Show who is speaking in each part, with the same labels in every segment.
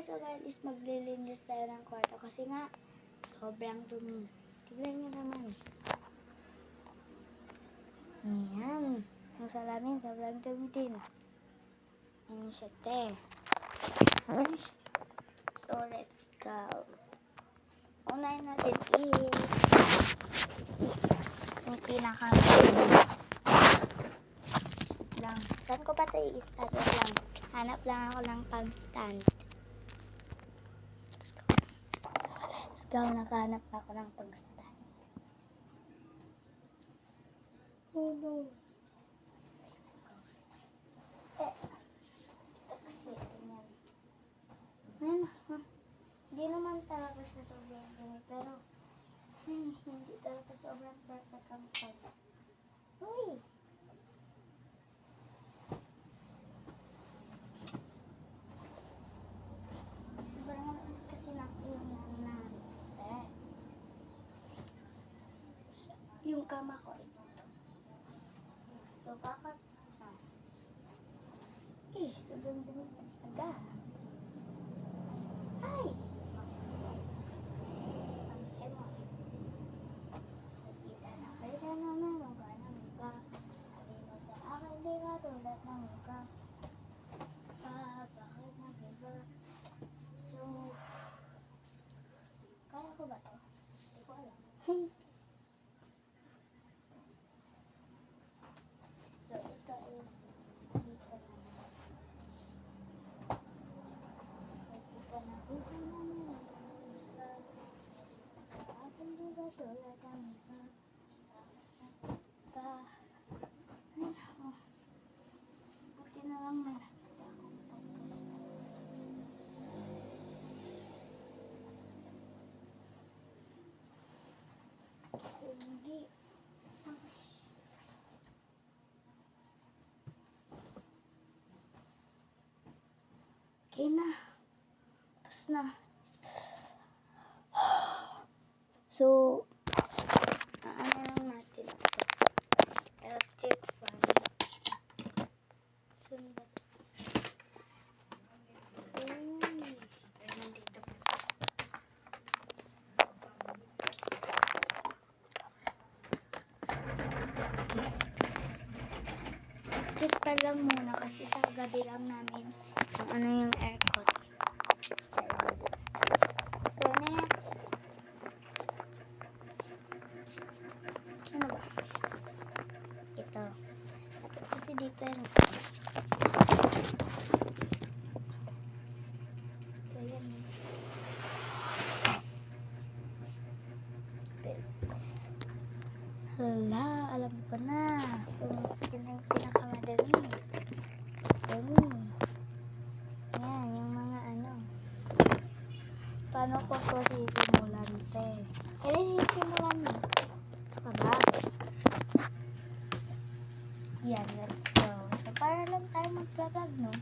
Speaker 1: So ngayon is maglilinis tayo ng kwarto kasi nga sobrang dumi. Tignan niyo naman. Ayan. Ang salamin sobrang dumi din. Ayan siya, te. So let's go. Unahin natin is yung pinaka lang. Saan ko pa ito i-stand lang? Hanap lang ako ng pang-stand. Let's go. So, let's go. Nakahanap ako ng pang-stand. Oh no. Let's go. Ito kasi, ganyan. Hindi naman talaga siya sobrang dumi, pero hindi talaga sobrang perfect ang pag. Uy! Sobrang kasi nakiunan na. Yung kama ko is ito. So, bakit? Sobrang dumi talaga. Ay! Tulad ng mukha. Bakit nag-iba? So, kaya ko ba to? Hindi ko alam. So, ito is dito naman. Dito na namin. Sa akin di ba tulad ng mukha? Ay, nako. Buti na lang may nakita akong pagkasto. Hindi. Okay na. Tapos na. So, ano lang natin ito. Electric fan. Saan ba ito? Nandito pa. Check pa lang muna kasi sa gabi lang namin kung ano yung aircon. So next. Ano ba? Ito. Kasi dito yan. Ito yan. Hala, alam ko na. Kung sino yung pinakamadali. Dali. Yan, yung mga ano. Paano ko po sisimulan, te? Sisimulan mo. Ito ka ba? Yan, let's go. So, para lang tayo mag-vlog, no?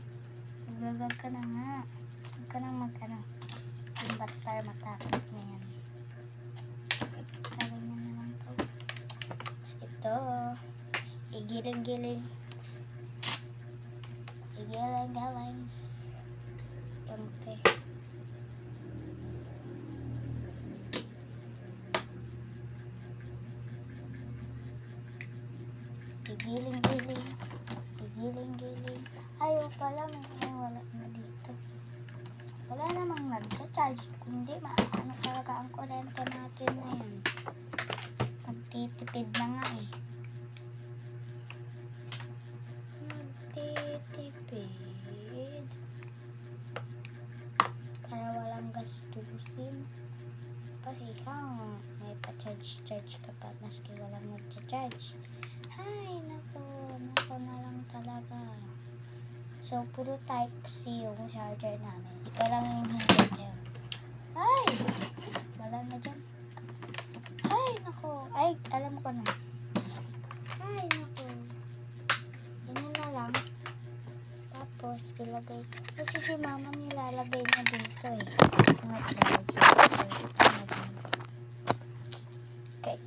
Speaker 1: Mag-vlog ka na nga. Huwag ka nang mag-ano. Sumbat para matapos na yan. Sabi niya naman to. Tapos ito. Igiling-giling. Igiling-galings. Kamute. Igiling-giling. Igiling-giling. Ayaw pala, may wala na dito. Wala namang nag-charge. Kundi, ano talaga ang kurente natin na yan. Magtitipid na nga eh. Magtitipid. Para walang gastusin. Kasi ikaw, may pa-charge ka pa maski walang mag-charge. Ay, naku na lang talaga. So, puro Type-C yung charger namin. Ito lang yung hindi. Ay! Wala na dyan. Ay, naku. Ay, alam ko na. Ay, naku. Ganyan na lang. Tapos, ilagay. Kasi si mama nilalagay na dito eh. Mga charger. Okay.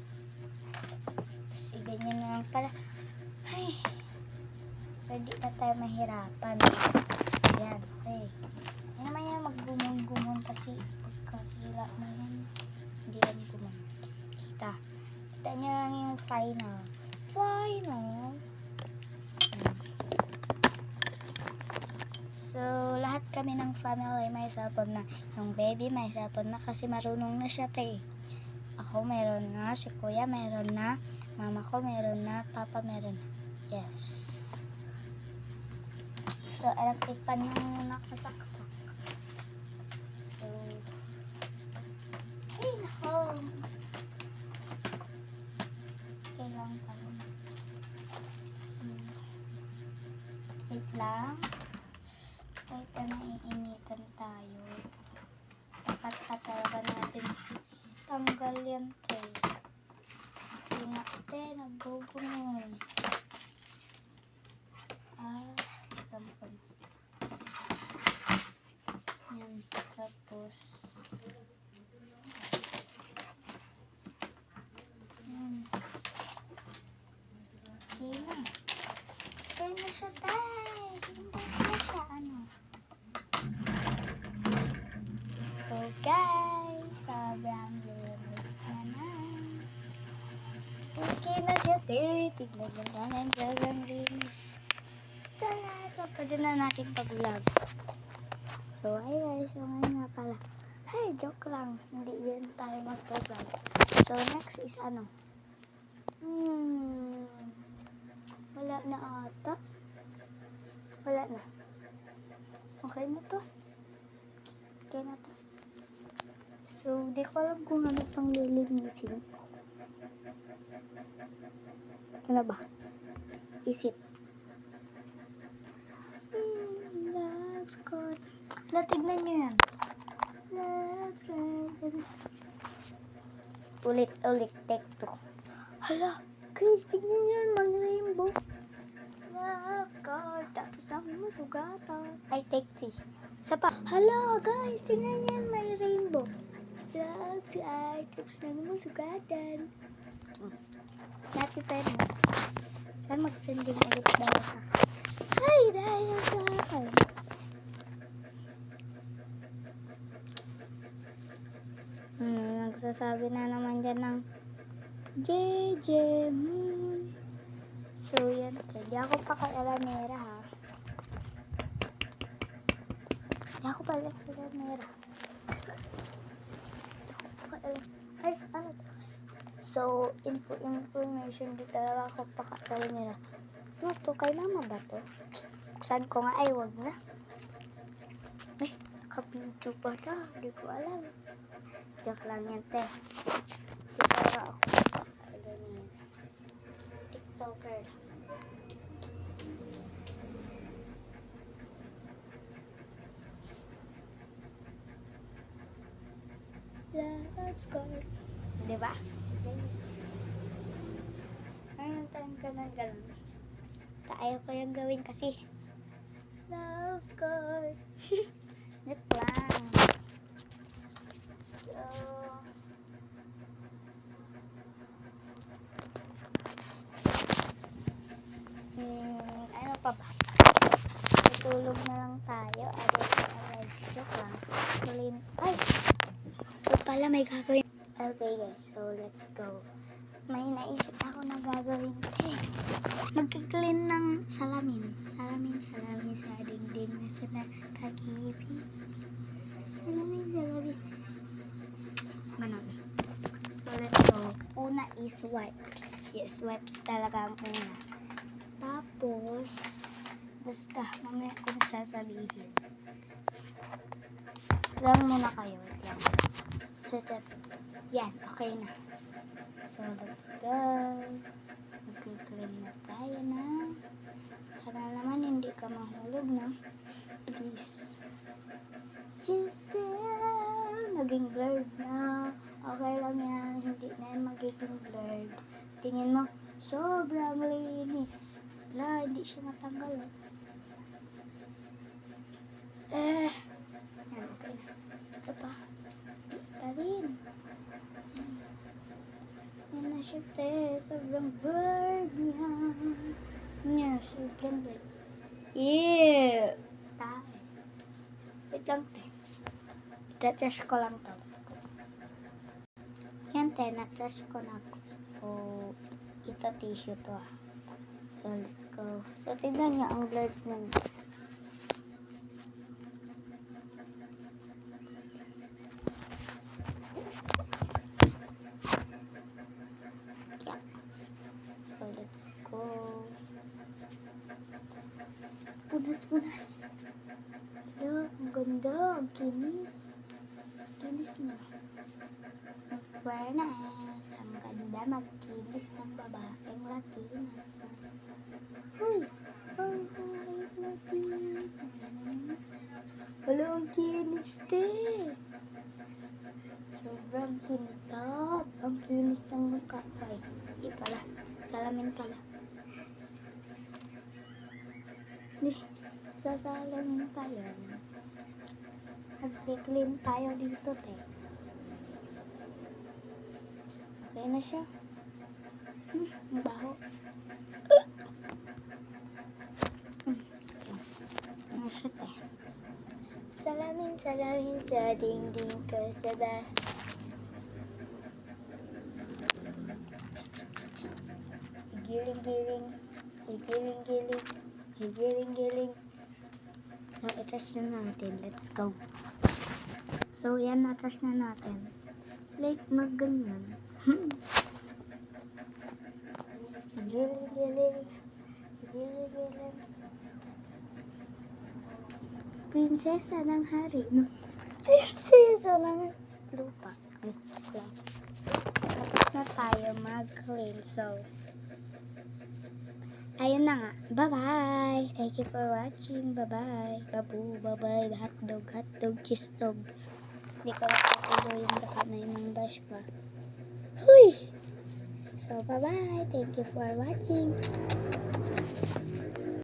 Speaker 1: Tapos, ganyan na lang para. Ay. Pwede na tayo mahirapan. Yan. Okay. Yan naman yan magbumong Basta. Kita niyo lang yung final. Final. So, lahat kami ng family may cellphone na. Yung baby may cellphone na kasi marunong na siya, te. Ako meron na, si kuya meron na, mama ko meron na, papa meron na. Yes. So, electric pan yung nakasaksak. So, ay nako. Kailangan pa rin. Wait lang. Kahit na naiinitan tayo. Dapat talaga natin tanggal yan, te. Kasi nga, te, nag-gugumon. Alam ko na. Yan, tapos yan. Okay na. Okay na siya, tay. Hindi na siya, ano. Okay, sobrang linis na na. Okay na siya, tay. Tignan mo naman, sobrang linis. Tara, so pwede na natin pag-vlog. So, hi guys, so ngayon nga pala. Hey, joke lang. Hindi yun tayo mag-vlog. So, next is ano? Wala na ata. Wala na. Okay na to. Okay na to. So, di ko alam kung ano pang lilinisin. Ano ba? Isip. Love's good. Tignan nyo yan. Love's good. Ulit. Take two. Hala, guys, tignan nyo yan. Mag-rainbow. Love God. Tapos ako masugatan. Ay, take three. Isa pa. Hala, guys, tignan nyo yan. May rainbow. Love God. Tapos ako masugatan. Dati pwede. Saan mag-sending ulit dahil sa ay, dahil sa akin. Nagsasabi na naman dyan ng JJ Moon. So, yan. Hindi ako pa kay-alamera, ha. Hindi ako pa kay-alamera. Ay, ano to? So, information di talaga ako pa kay-alamera. Ano to? Kay mama ba to? Buksan ko nga. Ay, wag na. Ay, nakabidyo pa na. Hindi ko alam. Joke lang yan, te. Di para ako. Ganyan. TikToker. Love's good. Diba? Ayun, time ka na gano'n. Ayaw ko yung gawin kasi love's good. Joke lang. So, ano pa ba? Tutulog na lang tayo. Joke lang. Ay! Ito pala may gagawin. Okay guys, so let's go. May naisip ako na gagawin. Mag-clean ng salamin. Salamin sa dingding na sa nakakibi. Salamin. Ganon. So let's go. Una is wipes. Yes, wipes talaga ang una. Tapos, basta mamaya kung sasabihin. Lang muna kayo. Wait lang. Set up. Yan, okay na. So, let's go. Mag-clean na tayo na. Para naman hindi ka mahulog na. Please. Naging blurred na. Okay lang yan. Hindi na yan magiging blurred. Tingin mo, sobrang linis. Wala, hindi siya matanggal. Yan, okay na. Ito pa. Pa rin. Yan na siya, te. Sobrang blurred niya. Yan, sobrang blurred. Ew! Tae. Wait lang, te. Itatest ko lang to. Yan, yan, na-trash ko na ako. So, ito tissue to ah. So, let's go. So, tignan niyo ang blurred nun. Yeah. So, let's go. Punas. Hello, ang ganda. Ang kinis. Kinis niya. Ang fairness. Ang ganda magkinis ng babaeng Latina. Uy! Ang hayop Latina. Wala ang kinis te. Sobrang kintab. Ang kinis ng mukha. Ay, di pala. Salamin pala. Sasalamin pa yan. Mag-clean tayo dito, te. Okay na siya. Ang baho. Ano siya, te? Salamin sa dingding ko sa bahay. Giling-giling. So, i-trash na natin. Let's go. So, yan, na-trash na natin. Like, mag-ganyan. Giling-giling. Prinsesa ng hari. No? Prinsesa ng lupa. Ay, wala. Tapos na tayo mag-clean. So, ayun na nga. Bye-bye. Thank you for watching. Bye-bye. Babu, bye-bye. Hotdog, cheese dog. Hindi ko nakatuloy yung baka na yung brush pa. Huy! So, bye-bye. Thank you for watching.